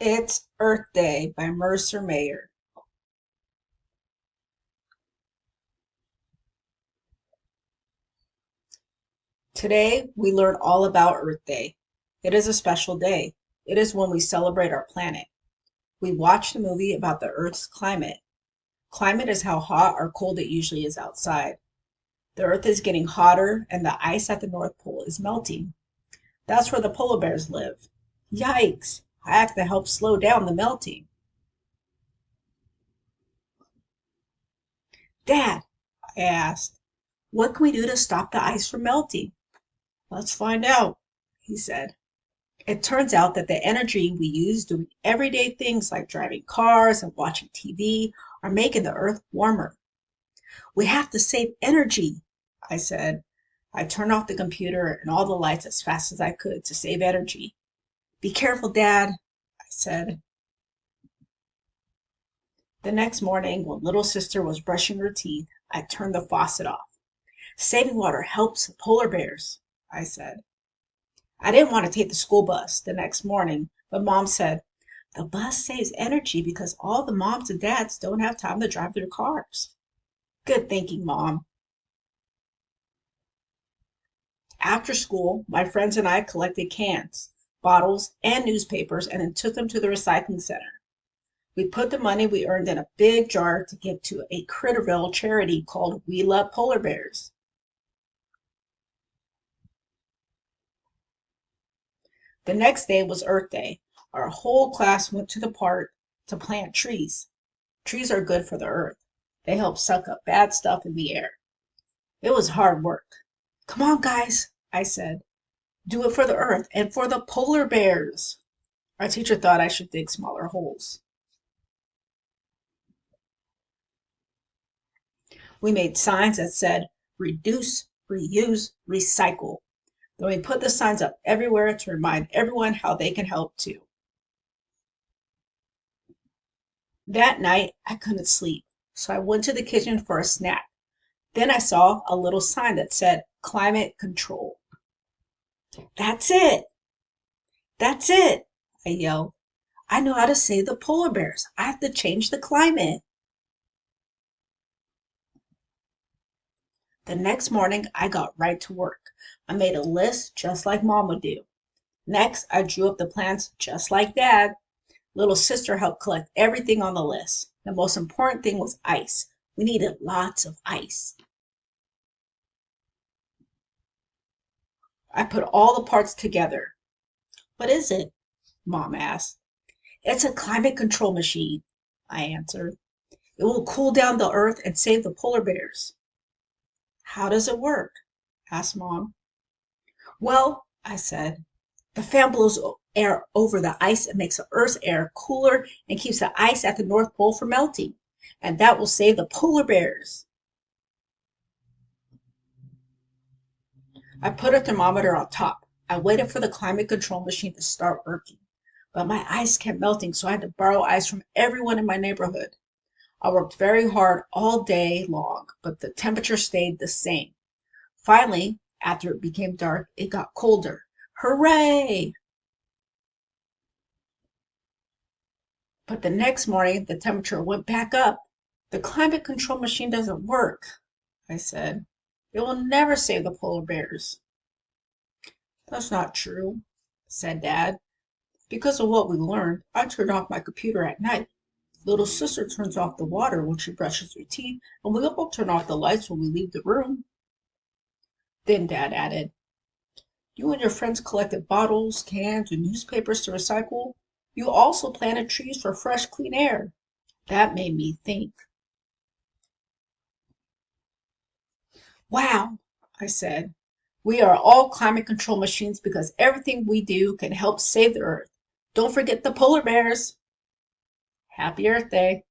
It's Earth Day by Mercer. Today, we learn all about Earth Day. It is a special day. It is when we celebrate our planet. We watch the movie about the Earth's climate. Climate is how hot or cold it usually is outside. The Earth is getting hotter and the ice at the North Pole is melting. That's where the polar bears live. Yikes! I have to help slow down the melting. Dad, I asked, what can we do to stop the ice from melting? Let's find out, he said. It turns out that the energy we use doing everyday things like driving cars and watching TV are making the earth warmer. We have to save energy, I said. I turned off the computer and all the lights as fast as I could to save energy. Be careful, Dad, I said. The next morning, when little sister was brushing her teeth, I turned the faucet off. Saving water helps polar bears, I said. I didn't want to take the school bus the next morning, but Mom said, the bus saves energy because all the moms and dads don't have time to drive their cars. Good thinking, Mom. After school, my friends and I collected cans, bottles, and newspapers and then took them to the recycling center. We put the money we earned in a big jar to give to a Critterville charity called We Love Polar Bears. The next day was Earth Day. Our whole class went to the park to plant trees. Trees are good for the earth. They help suck up bad stuff in the air. It was hard work. Come on, guys, I said. Do it for the earth and for the polar bears. Our teacher thought I should dig smaller holes. We made signs that said reduce, reuse, recycle. Then we put the signs up everywhere to remind everyone how they can help too. That night, I couldn't sleep, so I went to the kitchen for a snack. Then I saw a little sign that said climate control. That's it! That's it! I yelled. I know how to save the polar bears. I have to change the climate. The next morning, I got right to work. I made a list just like Mom would do. Next, I drew up the plans just like Dad. Little sister helped collect everything on the list. The most important thing was ice. We needed lots of ice. I put all the parts together. What is it? Mom asked. It's a climate control machine, I answered. It will cool down the earth and save the polar bears. How does it work? Asked Mom. Well, I said, the fan blows air over the ice and makes the Earth's air cooler and keeps the ice at the North Pole from melting. And that will save the polar bears. I put a thermometer on top. I waited for the climate control machine to start working. But my ice kept melting, so I had to borrow ice from everyone in my neighborhood. I worked very hard all day long, but the temperature stayed the same. Finally, after it became dark, it got colder. Hooray! But the next morning, the temperature went back up. The climate control machine doesn't work, I said. It will never save the polar bears. That's not true, said Dad. Because of what we learned, I turned off my computer at night. Little sister turns off the water when she brushes her teeth, and we all turn off the lights when we leave the room. Then Dad added, you and your friends collected bottles, cans, and newspapers to recycle. You also planted trees for fresh, clean air. That made me think. Wow, I said. We are all climate control machines because everything we do can help save the earth. Don't forget the polar bears. Happy Earth Day.